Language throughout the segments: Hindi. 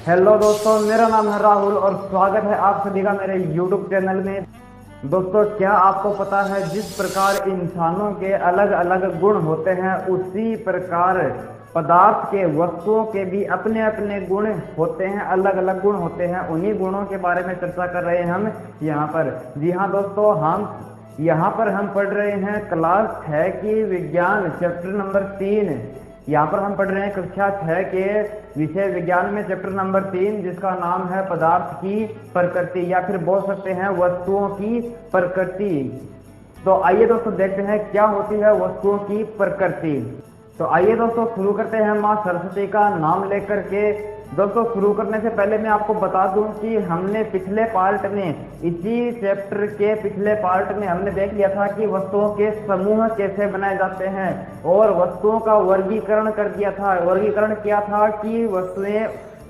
हेलो दोस्तों, मेरा नाम है राहुल और स्वागत है आप सभी का मेरे YouTube चैनल में। दोस्तों, क्या आपको पता है जिस प्रकार इंसानों के अलग अलग गुण होते हैं उसी प्रकार पदार्थ के, वस्तुओं के भी अपने अपने गुण होते हैं, अलग अलग गुण होते हैं। उन्हीं गुणों के बारे में चर्चा कर रहे हैं हम यहाँ पर। जी हाँ दोस्तों, हम यहाँ पर हम पढ़ रहे हैं क्लास 6 की विज्ञान चैप्टर नंबर 3। यहाँ पर हम पढ़ रहे हैं कक्षा 6 के विषय विज्ञान में चैप्टर नंबर 3, जिसका नाम है पदार्थ की प्रकृति, या फिर बोल सकते हैं वस्तुओं की प्रकृति। तो आइए दोस्तों देखते हैं क्या होती है वस्तुओं की प्रकृति। तो आइए दोस्तों शुरू करते हैं माँ सरस्वती का नाम लेकर के। दोस्तों, शुरू करने से पहले मैं आपको बता दूं कि हमने पिछले पार्ट में, इसी चैप्टर के पिछले पार्ट में हमने देख लिया था कि वस्तुओं के समूह कैसे बनाए जाते हैं और वस्तुओं का वर्गीकरण कर दिया था। वर्गीकरण किया था कि वस्तुएं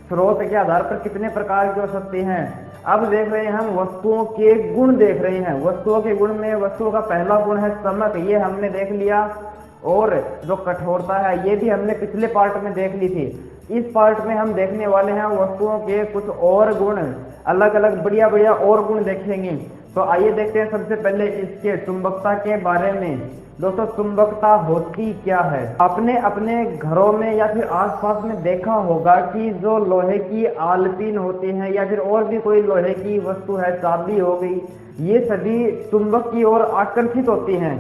स्रोत के आधार पर कितने प्रकार की हो सकती हैं। अब देख रहे हैं हम वस्तुओं के गुण देख रहे हैं। वस्तुओं के गुण में वस्तुओं का पहला गुण है चमक, ये हमने देख लिया। और जो कठोरता है ये भी हमने पिछले पार्ट में देख ली थी। इस पार्ट में हम देखने वाले हैं वस्तुओं के कुछ और गुण, अलग अलग बढ़िया बढ़िया और गुण देखेंगे। तो आइए देखते हैं सबसे पहले इसके चुंबकता के बारे में। दोस्तों, चुंबकता होती क्या है? आपने अपने घरों में या फिर आसपास में देखा होगा कि जो लोहे की आलपीन होती है या फिर और भी कोई लोहे की वस्तु है, चाबी हो गई, ये सभी चुंबक की ओर आकर्षित होती हैं।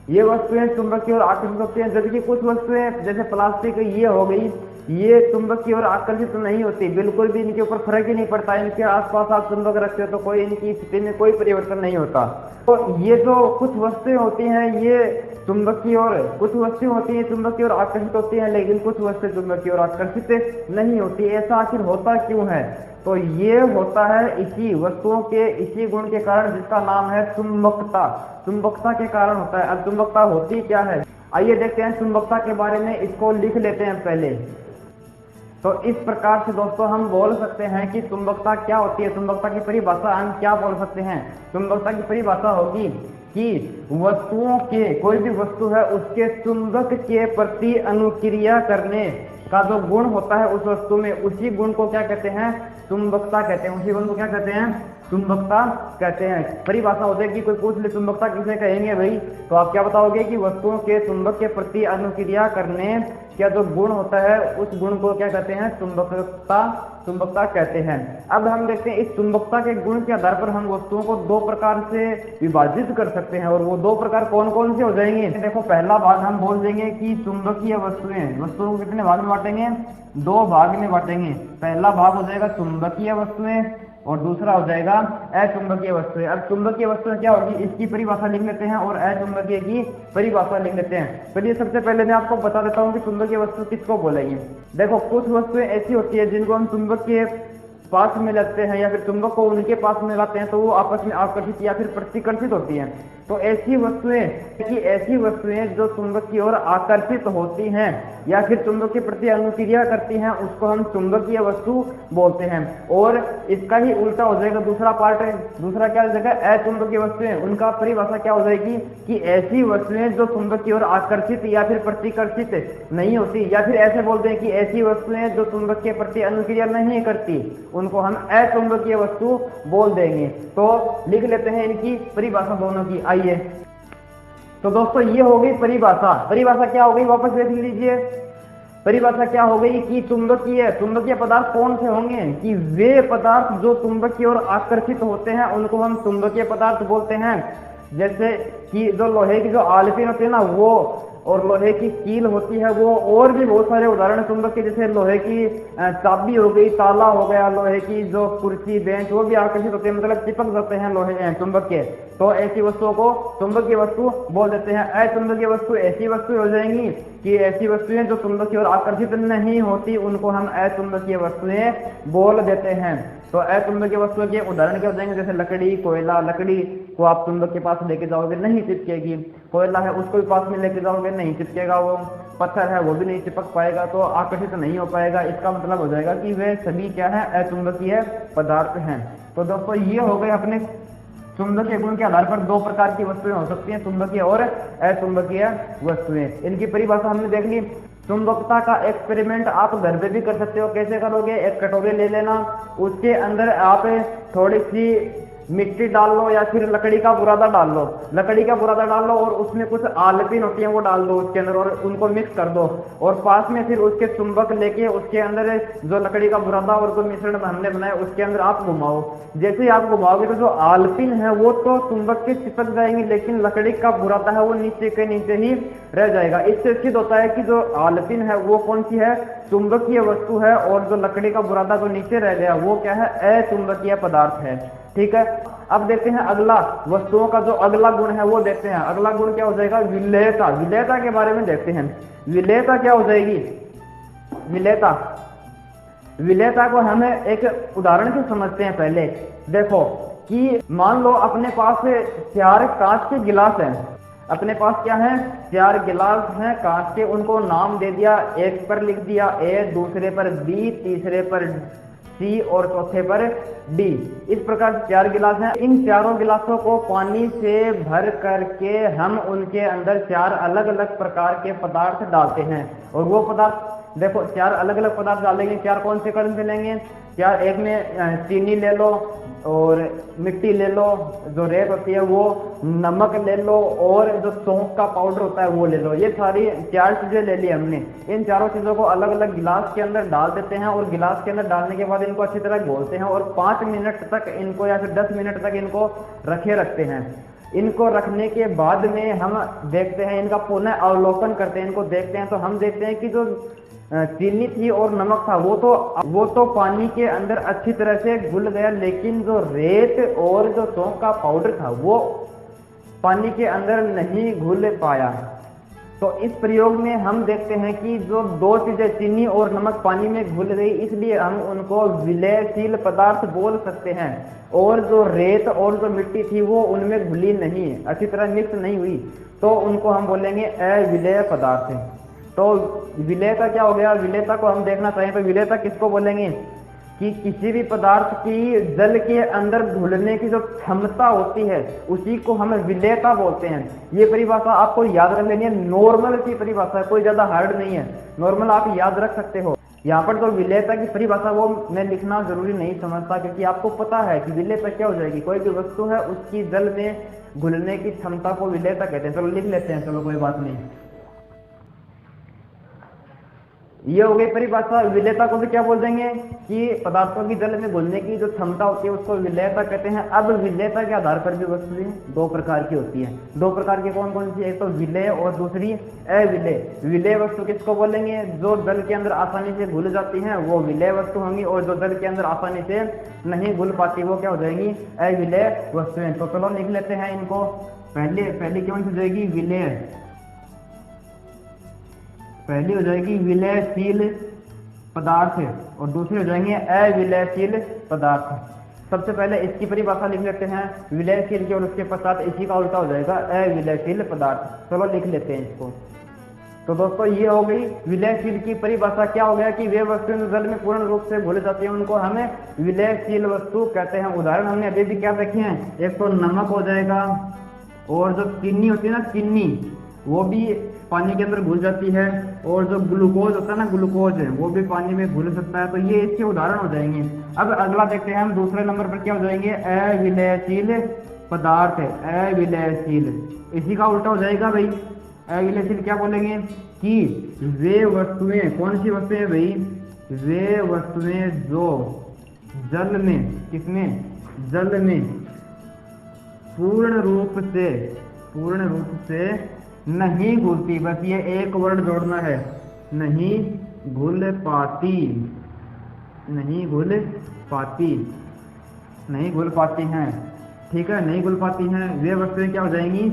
ये वस्तुएं चुंबक की ओर आकर्षित होती हैं, जबकि कुछ वस्तुएं जैसे प्लास्टिक ये हो गई, ये चुंबक की ओर आकर्षित नहीं होती, बिल्कुल भी इनके ऊपर फर्क ही नहीं पड़ता। इनके आसपास आप चुंबक रखते हो तो कोई इनकी स्थिति में कोई परिवर्तन नहीं होता। तो ये जो कुछ वस्तुएं होती हैं ये चुंबक की ओर, कुछ वस्तुएं होती हैं चुंबक की ओर आकर्षित होती हैं, लेकिन कुछ वस्तुएं चुंबक की ओर आकर्षित नहीं होती। ऐसा आखिर होता क्यों है? तो ये होता है इसी वस्तुओं के इसी गुण के कारण, जिसका नाम है चुंबकता। चुंबकता के कारण होता है। अब चुंबकता होती क्या है, आइए देखते हैं चुंबकता के बारे में। इसको लिख लेते हैं पहले। तो इस प्रकार से दोस्तों हम बोल सकते हैं कि चुंबकता क्या होती है। चुंबकता की परिभाषा हम क्या बोल सकते हैं? चुंबकता की परिभाषा होगी कि वस्तुओं के, कोई भी वस्तु है उसके चुंबक के प्रति अनुक्रिया करने का जो गुण होता है उस वस्तु में, उसी गुण को क्या कहते हैं? चुंबकता कहते हैं। उसी गुण को क्या कहते हैं? चुंबकता कहते हैं। परिभाषा हो जाएगी, कोई पूछ ले चुंबकता किसे कहेंगे भाई, तो आप क्या बताओगे कि वस्तुओं के चुंबक के प्रति अनुक्रिया करने का जो गुण होता है उस गुण को क्या कहते हैं? चुंबकता कहते हैं। अब हम देखते हैं इस चुंबकता के गुण के आधार पर हम वस्तुओं को दो प्रकार से विभाजित कर सकते हैं। और वो दो प्रकार कौन कौन से हो जाएंगे? देखो, पहला भाग हम बोल देंगे कि चुंबकीय वस्तुएं। वस्तुओं को कितने भाग में बांटेंगे? दो भाग में बांटेंगे। पहला भाग हो जाएगा चुंबकीय वस्तुएं और दूसरा हो जाएगा अचुंबकीय वस्तुएं। अब चुंबकीय वस्तुएं क्या होगी, इसकी परिभाषा लिख लेते हैं और अचुंबकीय की परिभाषा लिख लेते हैं। चलिए सबसे पहले मैं आपको बता देता हूँ कि चुंबकीय वस्तु किसको बोलेंगे। देखो, कुछ वस्तुएं ऐसी होती है जिनको हम चुंबक के पास में लगते हैं या फिर चुंबक को उनके पास में लाते हैं तो वो आपस में आकर्षित या फिर प्रतिकर्षित होती हैं। तो ऐसी वस्तुएं जो चुंबक की ओर आकर्षित होती हैं या फिर चुंबक के प्रति अनुक्रिया करती हैं उसको हम चुंबकीय वस्तु बोलते हैं। और इसका ही उल्टा हो जाएगा दूसरा पार्ट। दूसरा क्या हो जाएगा? अचुंबकीय वस्तुएं। उनका परिभाषा क्या हो जाएगी कि ऐसी वस्तुएं जो चुंबक की ओर आकर्षित या फिर प्रतिकर्षित नहीं होती, या फिर ऐसे बोलते हैं कि ऐसी वस्तुएं जो चुंबक के प्रति अनुक्रिया नहीं करती, उनको हम अचुंबकीय वस्तु बोल देंगे। तो लिख लेते हैं इनकी परिभाषा दोनों की। आइए, तो दोस्तों ये हो गई परिभाषा। परिभाषा क्या हो गई, वापस देख लीजिए। परिभाषा क्या हो गई कि चुंबकीय पदार्थ कौन से होंगे? कि वे पदार्थ जो चुंबक की ओर आकर्षित होते हैं उनको हम चुंबकीय पदार्थ बोलते हैं। जैसे कि जो लोहे की जो आलपीन होती है ना वो, और लोहे की कील होती है वो, और भी बहुत सारे उदाहरण चुंबक के, जैसे लोहे की चाबी हो गई, ताला हो गया, लोहे की जो कुर्सी बेंच, वो भी आकर्षित होते हैं, मतलब चिपक जाते हैं लोहे चुंबक के। तो ऐसी वस्तुओं को चुंबकीय वस्तु बोल देते हैं। अचुंबकीय वस्तु ऐसी वस्तु हो जाएंगी कि ऐसी वस्तुएं जो चुंबक की ओर आकर्षित नहीं होती उनको हम अचुंबकीय वस्तुएं बोल देते हैं। तो अचुंबकीय वस्तुओं के उदाहरण क्या हो जाएंगे? जैसे लकड़ी, कोयला। लकड़ी को आप चुंबक के पास लेके जाओगे, नहीं चिपकेगी। कोयला है उसको भी पास में लेके जाओगे, नहीं चिपकेगा। वो पत्थर है वो भी नहीं चिपक पाएगा, तो आकर्षित नहीं हो पाएगा। इसका मतलब हो जाएगा कि वे सभी क्या है? अचुंबकीय पदार्थ हैं। तो दोस्तों ये हो गए अपने चुंबकीय गुण के आधार पर दो प्रकार की वस्तुएं हो सकती हैं, चुंबकीय और अचुंबकीय वस्तुएं। इनकी परिभाषा हमने देख ली। चुंबकता का एक्सपेरिमेंट आप घर पे भी कर सकते हो। कैसे करोगे? एक कटोरी ले लेना, उसके अंदर आप थोड़ी सी मिट्टी डाल लो या फिर लकड़ी का बुरादा डाल लो, लकड़ी का बुरादा डाल लो और उसमें कुछ आलपीन होती है वो डाल दो उसके अंदर और उनको मिक्स कर दो, और पास में फिर उसके चुंबक लेके उसके अंदर जो लकड़ी का बुरादा और जो मिश्रण हमने बनाया उसके अंदर आप घुमाओ। जैसे ही आप घुमाओगे तो जो आलपीन है वो तो चुंबक के चिपक जाएंगे, लेकिन लकड़ी का बुरादा है वो नीचे के नीचे ही रह जाएगा। इससे सिद्ध होता है कि जो आलपीन है वो कौन सी है? चुंबकीय वस्तु है, और जो लकड़ी का बुरादा जो नीचे रह गया वो क्या है? अचुंबकीय पदार्थ है। ठीक है, अब देखते हैं अगला, वस्तुओं का जो अगला गुण है वो देखते हैं। अगला गुण क्या हो जाएगा? विलेयता। विलेयता के बारे में देखते हैं। विलेयता क्या हो जाएगी? विलेयता, विलेयता को हमें एक उदाहरण से समझते हैं। पहले देखो कि मान लो अपने पास 4 कांच के गिलास हैं। अपने पास क्या है? 4 गिलास हैं कांच के, उनको नाम दे दिया, एक पर लिख दिया ए, दूसरे पर बी, तीसरे पर सी और चौथे पर डी। इस प्रकार से 4 गिलास हैं। इन चारों गिलासों को पानी से भर करके हम उनके अंदर 4 अलग अलग प्रकार के पदार्थ डालते हैं, और वो पदार्थ देखो 4 अलग अलग पदार्थ डालेंगे। 4 कौन से कौन से लेंगे? 4, एक में चीनी ले लो और मिट्टी ले लो, जो रेत होती है वो, नमक ले लो और जो सौंफ का पाउडर होता है वो ले लो। ये सारी 4 चीजें ले ली हमने। इन चारों चीजों को अलग अलग गिलास के अंदर डाल देते हैं, और गिलास के अंदर डालने के बाद इनको अच्छी तरह घोलते हैं और 5 मिनट तक इनको या फिर 10 मिनट तक इनको रखते हैं। इनको रखने के बाद में हम देखते हैं, इनका पुनः अवलोकन करते हैं, इनको देखते हैं, तो हम देखते हैं कि जो चीनी थी और नमक था वो तो पानी के अंदर अच्छी तरह से घुल गया, लेकिन जो रेत और जो सौंफ का पाउडर था वो पानी के अंदर नहीं घुल पाया। तो इस प्रयोग में हम देखते हैं कि जो 2 चीजें चीनी और नमक पानी में घुल गई, इसलिए हम उनको विलयशील पदार्थ बोल सकते हैं, और जो रेत और जो मिट्टी थी वो उनमें घुली नहीं, अच्छी तरह मिक्स नहीं हुई, तो उनको हम बोलेंगे अविलेय पदार्थ। तो विलेयता क्या हो गया? विलेयता को हम देखना चाहें तो विलेयता किसको बोलेंगे? कि किसी भी पदार्थ की जल के अंदर घुलने की जो क्षमता होती है उसी को हम विलेयता बोलते हैं। ये परिभाषा आपको याद रख लेनी है, नॉर्मल की परिभाषा है, कोई ज्यादा हार्ड नहीं है, नॉर्मल आप याद रख सकते हो। यहाँ पर तो विलेयता की परिभाषा वो मैं लिखना जरूरी नहीं समझता, क्योंकि आपको पता है कि विलेयता क्या हो जाएगी। कोई भी वस्तु है उसकी जल में घुलने की क्षमता को विलेयता कहते हैं। चलो लिख लेते हैं, चलो कोई बात नहीं। ये हो गई परिभाषा। विलेयता को भी क्या बोल देंगे? कि पदार्थों की जल में घुलने की जो क्षमता होती है उसको विलेयता कहते हैं। अब विलेयता के आधार पर भी वस्तुएं 2 प्रकार की होती है। 2 प्रकार की कौन कौन सी? एक तो विलेय और दूसरी अविलेय। विलेय वस्तु किसको बोलेंगे? जो जल के अंदर आसानी से घुल जाती हैं वो विलेय वस्तु होंगी, और जो जल के अंदर आसानी से नहीं घुल पाती वो क्या हो जाएंगी? अविलेय वस्तुएं। तो चलो लिख लेते हैं इनको। पहली कौन सी हो जाएगी? विलेय। पहली हो जाएगी विलयशील पदार्थ, और दूसरी हो जाएंगे अविलयशील पदार्थ। सबसे पहले इसकी परिभाषा लिख लेते हैं, विलयशील की, और उसके पश्चात इसी का उल्टा हो जाएगा अविलयशील पदार्थ। चलो लिख लेते हैं इसको। तो दोस्तों ये हो गई विलयशील की परिभाषा। क्या हो गया कि वे वस्तुएं जो जल में पूर्ण रूप से घुल जाती हैं उनको हमें विलयशील वस्तु कहते हैं। उदाहरण हमने अभी भी क्या देखे हैं? एक तो नमक हो जाएगा, और जो चीनी होती है ना, चीनी, वो भी पानी के अंदर घुल जाती है, और जो ग्लूकोज होता है ना, ग्लूकोज है, वो भी पानी में घुल सकता है। तो ये इसके उदाहरण हो जाएंगे। अब अगला देखते हैं हम, दूसरे नंबर पर क्या हो जाएंगे? अविलयशील पदार्थ है, अविलयशील। इसी का उल्टा हो जाएगा भाई। अविलयशील क्या बोलेंगे? कि वे वस्तुएं, कौन सी वस्तुएं भाई? वे वस्तुएं जो जल में, किसमें? जल में पूर्ण रूप से नहीं घुलती। बस ये एक वर्ड जोड़ना है, नहीं घुल पाती, नहीं घुल पाती, नहीं घुल पाती हैं। ठीक है, नहीं घुल पाती हैं। वे वस्तुएं क्या हो जाएंगी?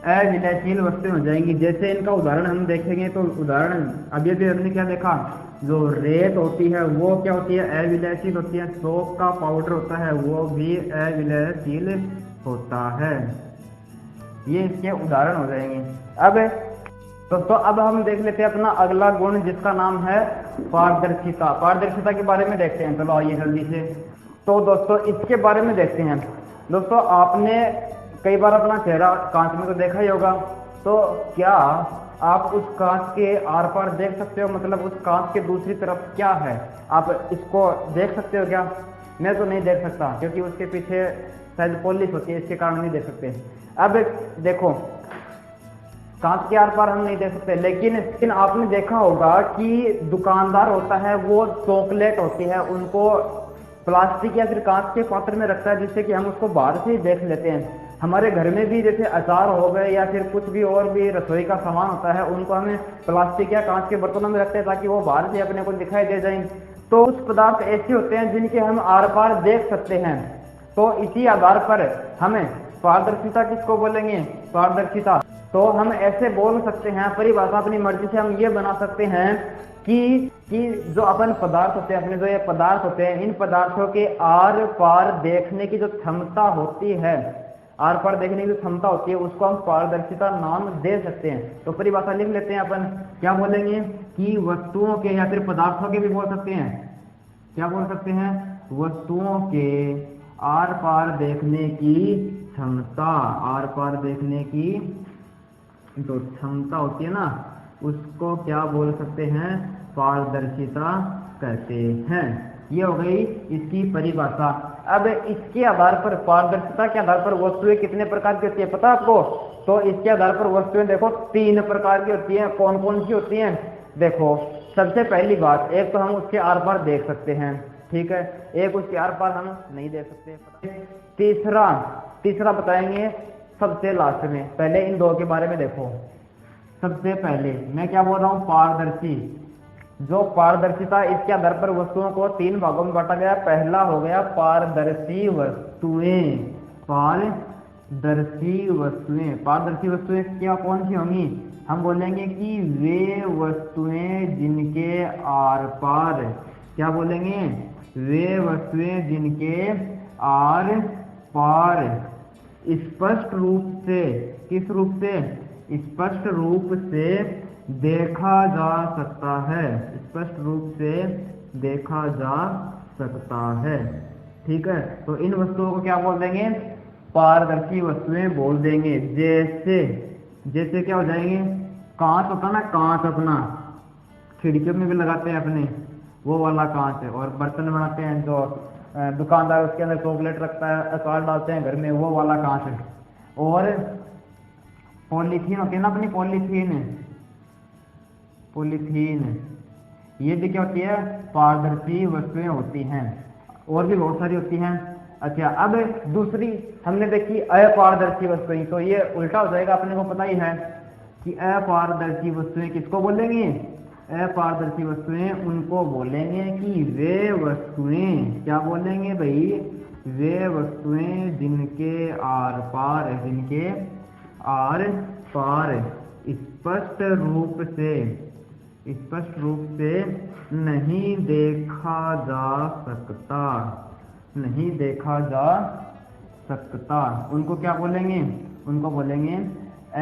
अविलयशील वस्तुएं हो जाएंगी। जैसे इनका उदाहरण हम देखेंगे तो उदाहरण अभी भी हमने क्या देखा? जो रेत होती है वो क्या होती है? अविलयशील होती है। सौंफ का पाउडर होता है वो भी अविलयशील होता है। ये इसके उदाहरण हो जाएंगे। अब दोस्तों अब हम देख लेते हैं अपना अगला गुण, जिसका नाम है पारदर्शिता। पारदर्शिता के बारे में देखते हैं। चलो आइए जल्दी से। तो दोस्तों इसके बारे में देखते हैं। दोस्तों आपने कई बार अपना चेहरा कांच में तो देखा ही होगा, तो क्या आप उस कांच के आर पार देख सकते हो, मतलब उस कांच के दूसरी तरफ क्या है, आप इसको देख सकते हो क्या? मैं तो नहीं देख सकता, क्योंकि उसके पीछे शायद पॉलिश होती है, इसके कारण नहीं देख सकते। अब देखो, कांच के आर पार हम नहीं देख सकते, लेकिन आपने देखा होगा कि दुकानदार होता है, वो चॉकलेट होती है उनको प्लास्टिक या फिर कांच के पात्र में रखता है, जिससे कि हम उसको बाहर से ही देख लेते हैं। हमारे घर में भी जैसे अचार हो गए या फिर कुछ भी और भी रसोई का सामान होता है, उनको हमें प्लास्टिक या कांच के बर्तनों में रखते हैं ताकि वो बाहर से अपने को दिखाई दे जाए। तो कुछ पदार्थ ऐसे होते हैं जिनके हम आर पार देख सकते हैं। तो इसी आधार पर हमें पारदर्शिता किसको बोलेंगे? पारदर्शिता। तो हम ऐसे बोल सकते हैं, परिभाषा अपनी मर्जी से हम ये बना सकते हैं कि जो अपन पदार्थ होते हैं, अपने जो ये पदार्थ होते हैं, इन पदार्थों के आर पार देखने की जो क्षमता होती है, आर पार देखने की जो क्षमता होती है, उसको हम पारदर्शिता नाम दे सकते हैं। तो परिभाषा लिख लेते हैं अपन, क्या बोलेंगे कि वस्तुओं के या फिर पदार्थों के भी बोल सकते हैं, क्या बोल सकते हैं? वस्तुओं के आर पार देखने की क्षमता, आर पार देखने की जो क्षमता होती है ना, उसको क्या बोल सकते हैं? पारदर्शिता कहते हैं। ये हो गई इसकी परिभाषा। अब इसके आधार पर, पारदर्शिता के आधार पर वस्तुएं कितने प्रकार की होती है पता आपको? तो इसके आधार पर वस्तुएं देखो 3 प्रकार की होती हैं। कौन कौन सी होती हैं? देखो, सबसे पहली बात, एक तो हम उसके आर पार देख सकते हैं, ठीक है, एक उसके आर पार हम नहीं देख सकते। तीसरा बताएंगे सबसे लास्ट में, पहले इन 2 के बारे में देखो। सबसे पहले मैं क्या बोल रहा हूँ? पारदर्शी। जो पारदर्शिता, इसके आधार पर वस्तुओं को 3 भागों में बांटा गया। पहला हो गया पारदर्शी वस्तुएं। पारदर्शी वस्तुएं, पारदर्शी वस्तुएं क्या कौन सी होंगी? हम बोलेंगे कि वे वस्तुएं जिनके आर पार, क्या बोलेंगे? वे वस्तुएं जिनके आर पार स्पष्ट रूप से, किस रूप से? स्पष्ट रूप से देखा जा सकता है, स्पष्ट रूप से देखा जा सकता है, ठीक है। तो इन वस्तुओं को क्या बोल देंगे? पारदर्शी वस्तुएं बोल देंगे। जैसे क्या हो जाएंगे? कांच होता ना, कांच अपना खिड़कियों में भी लगाते हैं अपने, वो वाला कांच है। और बर्तन बनाते हैं जो दुकानदार, उसके अंदर चॉकलेट रखता है, अचार डालते हैं घर में, वो वाला कांच है। और पॉलीथीन होती है ना अपनी, पॉलीथीन, ये भी क्या होती है? पारदर्शी वस्तुएं होती हैं। और भी बहुत सारी होती हैं। अच्छा, अब दूसरी हमने देखी अपारदर्शी वस्तुएं, तो ये उल्टा हो जाएगा, अपने को पता ही है कि अपारदर्शी वस्तुएं किसको बोलेंगे? अपारदर्शी वस्तुएं उनको बोलेंगे कि वे वस्तुएं, क्या बोलेंगे भाई? वे वस्तुएं जिनके आर पार, जिनके आर पार स्पष्ट रूप से नहीं देखा जा सकता, नहीं देखा जा सकता, उनको क्या बोलेंगे? उनको बोलेंगे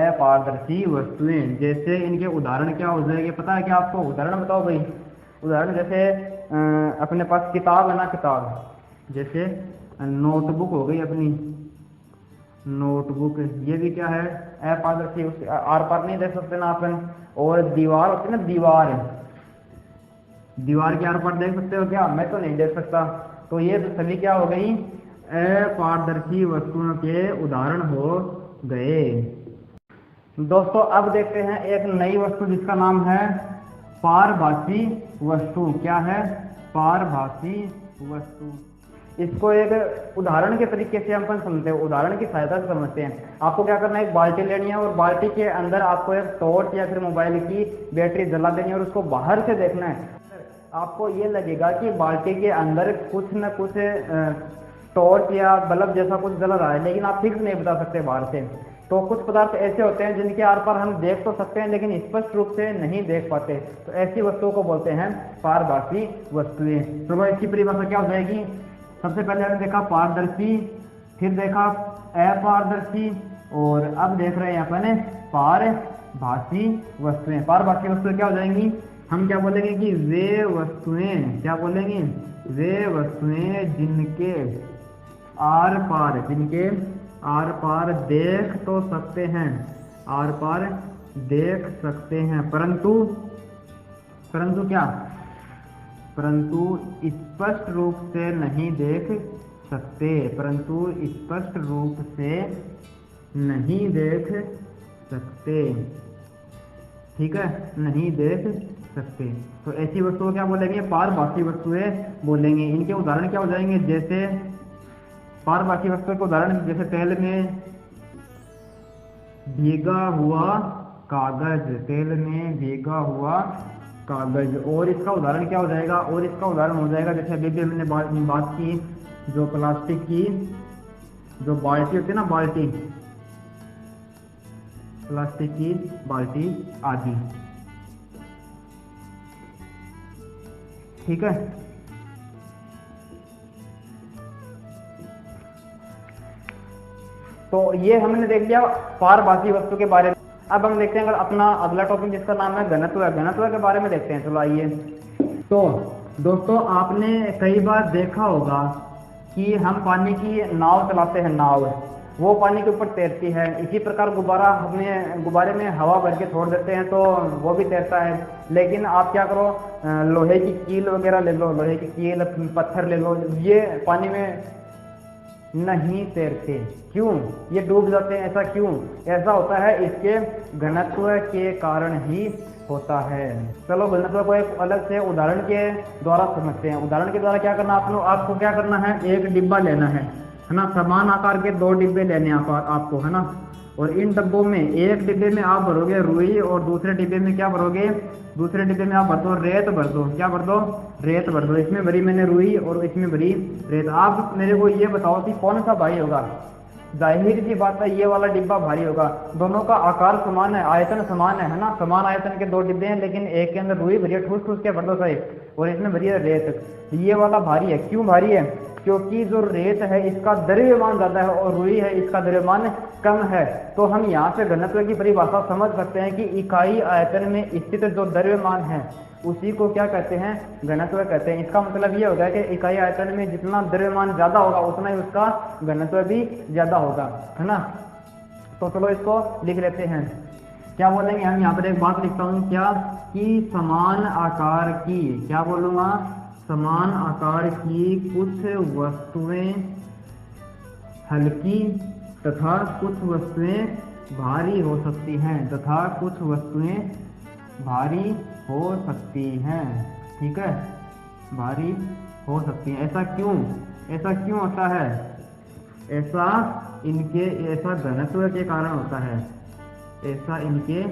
अपारदर्शी वस्तुएं। जैसे इनके उदाहरण क्या हो जाएंगे पता है क्या आपको? उदाहरण बताओ भाई। उदाहरण जैसे अपने पास किताब है ना, किताब, जैसे नोटबुक हो गई अपनी, नोटबुक, ये भी क्या है? अपारदर्शी, उसके आर पार नहीं देख सकते ना अपन। और दीवार होती है ना, दीवार के आर पार देख सकते हो क्या? मैं तो नहीं देख सकता। तो ये सभी क्या हो गई? अपारदर्शी वस्तुओं के उदाहरण हो गए। दोस्तों, अब देखते हैं एक नई वस्तु जिसका नाम है पारभासी वस्तु। क्या है? पारभासी वस्तु। इसको एक उदाहरण के तरीके से हम समझते हैं, उदाहरण की सहायता से समझते हैं। आपको क्या करना है? एक बाल्टी लेनी है और बाल्टी के अंदर आपको एक टॉर्च या फिर मोबाइल की बैटरी जला देनी है और उसको बाहर से देखना है। आपको ये लगेगा कि बाल्टी के अंदर कुछ न कुछ टॉर्च या बल्ब जैसा कुछ जल रहा है, लेकिन आप फिक्स नहीं बता सकते बाहर से। तो कुछ पदार्थ ऐसे होते हैं जिनके आर पार हम देख तो सकते हैं लेकिन स्पष्ट रूप से नहीं देख पाते, तो ऐसी वस्तुओं को बोलते हैं पारभासी वस्तुएं। तो इसकी परिभाषा क्या हो जाएगी? सबसे पहले हमने देखा पारदर्शी, फिर देखा अपारदर्शी, और अब देख रहे हैं अपन पारभासी वस्तुएं। पारभासी वस्तुएं क्या हो जाएंगी? हम क्या बोलेंगे कि वे वस्तुएं, क्या बोलेंगे? वे वस्तुएं जिनके आर पार देख तो सकते हैं, आर पार देख सकते हैं, परंतु क्या, परंतु स्पष्ट रूप से नहीं देख सकते, परंतु स्पष्ट रूप से नहीं देख सकते। ठीक है, नहीं देख सकते। तो ऐसी वस्तुओं को क्या बोलेंगे, पारभाषी वस्तुएं बोलेंगे। इनके उदाहरण क्या हो जाएंगे, जैसे पारभाषी वस्तुओं के उदाहरण जैसे तेल में भीगा हुआ कागज, तेल में भीगा हुआ कागज। और इसका उदाहरण क्या हो जाएगा, और इसका उदाहरण हो जाएगा जैसे अभी भी हमने बात की, जो प्लास्टिक की जो बाल्टी होती है ना, बाल्टी, प्लास्टिक की बाल्टी आदि। ठीक है, तो ये हमने देख लिया पारभाषी वस्तु के बारे में। अब हम देखते हैं अगर अपना अगला टॉपिक जिसका नाम है घनत्व, घनत्व के बारे में देखते हैं। चलो आइए। तो दोस्तों आपने कई बार देखा होगा कि हम पानी की नाव चलाते हैं, नाव वो पानी के ऊपर तैरती है। इसी प्रकार गुब्बारे में हवा भर के छोड़ देते हैं तो वो भी तैरता है। लेकिन आप क्या करो, लोहे की कील वगैरह ले लो, लोहे की कील, पत्थर ले लो, ये पानी में नहीं तैरते। क्यों? ये डूब जाते हैं। ऐसा क्यों? ऐसा होता है इसके घनत्व के कारण ही होता है। चलो घनत्व को एक अलग से उदाहरण के द्वारा समझते हैं। उदाहरण के द्वारा क्या करना, आपको क्या करना है, एक डिब्बा लेना है ना, समान आकार के 2 डिब्बे लेने आपको, है ना। और इन डब्बों में एक डिब्बे में आप भरोगे रुई और दूसरे डिब्बे में क्या भरोगे, दूसरे डिब्बे में आप भर दो रेत, भर दो, क्या भर दो, रेत भर दो। इसमें भरी मैंने रुई और इसमें भरी रेत। आप मेरे को ये बताओ कि कौन सा भारी होगा। जाहिर सी बात है ये वाला डिब्बा भारी होगा। दोनों का आकार समान है, आयतन समान है ना, समान आयतन के 2 डिब्बे हैं, लेकिन एक के अंदर रुई भरी है, ठूस ठूस के भर दो सही, और इसमें भरी है रेत। ये वाला भारी है। क्यों भारी है? क्योंकि जो रेत है इसका द्रव्यमान ज्यादा है और रुई है इसका द्रव्यमान कम है। तो हम यहाँ से घनत्व की परिभाषा समझ सकते हैं कि इकाई आयतन में स्थित जो द्रव्यमान है उसी को क्या कहते हैं, घनत्व कहते हैं। इसका मतलब ये होगा कि इकाई आयतन में जितना द्रव्यमान ज्यादा होगा उतना ही उसका घनत्व भी ज्यादा होगा, है ना। तो चलो इसको लिख लेते हैं। क्या बोलेंगे हम यहाँ पर, एक बात लिखता हूँ, क्या कि समान आकार की, क्या बोलूँगा, समान आकार की कुछ वस्तुएं हल्की तथा कुछ वस्तुएं भारी हो सकती हैं, तथा कुछ वस्तुएं भारी हो सकती हैं। ठीक है, भारी हो सकती हैं। ऐसा क्यों होता है? ऐसा घनत्व के कारण होता है। ऐसा इनके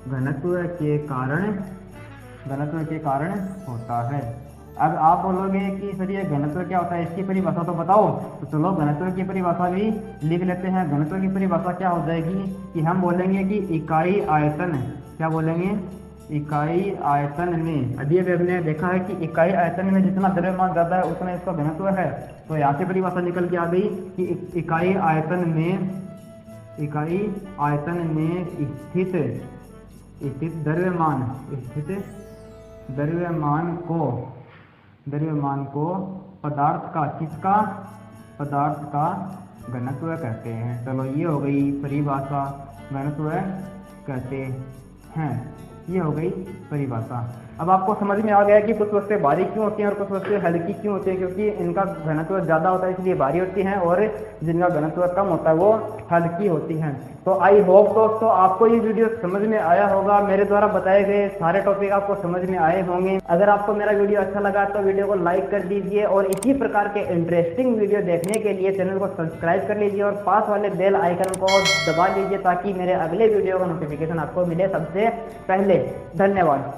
घनत्व के कारण होता है। अब आप बोलोगे कि सर ये घनत्व क्या होता है, इसकी परिभाषा तो बताओ। तो चलो घनत्व की परिभाषा भी लिख लेते हैं। घनत्व की परिभाषा क्या हो जाएगी कि हम बोलेंगे कि इकाई आयतन, क्या बोलेंगे, इकाई आयतन में, अभी हमने देखा है कि इकाई आयतन में जितना द्रव्यमान ज्यादा है उतना इसका घनत्व है। तो यहाँ से परिभाषा निकल के आ गई कि इकाई आयतन में स्थित द्रव्यमान को पदार्थ का घनत्व कहते हैं। चलो ये हो गई परिभाषा, घनत्व कहते हैं, ये हो गई परिभाषा। अब आपको समझ में आ गया कि कुछ वस्तुएं भारी क्यों होती हैं और कुछ वस्तुएं हल्की क्यों होती हैं, क्योंकि इनका घनत्व ज़्यादा होता है इसलिए भारी होती हैं, और जिनका घनत्व कम होता है वो हल्की होती हैं। तो आई होप दोस्तों आपको ये वीडियो समझ में आया होगा। मेरे द्वारा बताए गए सारे टॉपिक आपको समझ में आए होंगे। अगर आपको मेरा वीडियो अच्छा लगा तो वीडियो को लाइक कर दीजिए, और इसी प्रकार के इंटरेस्टिंग वीडियो देखने के लिए चैनल को सब्सक्राइब कर लीजिए और पास वाले बेल आइकन को दबा लीजिए ताकि मेरे अगले वीडियो का नोटिफिकेशन आपको मिले सबसे पहले। धन्यवाद।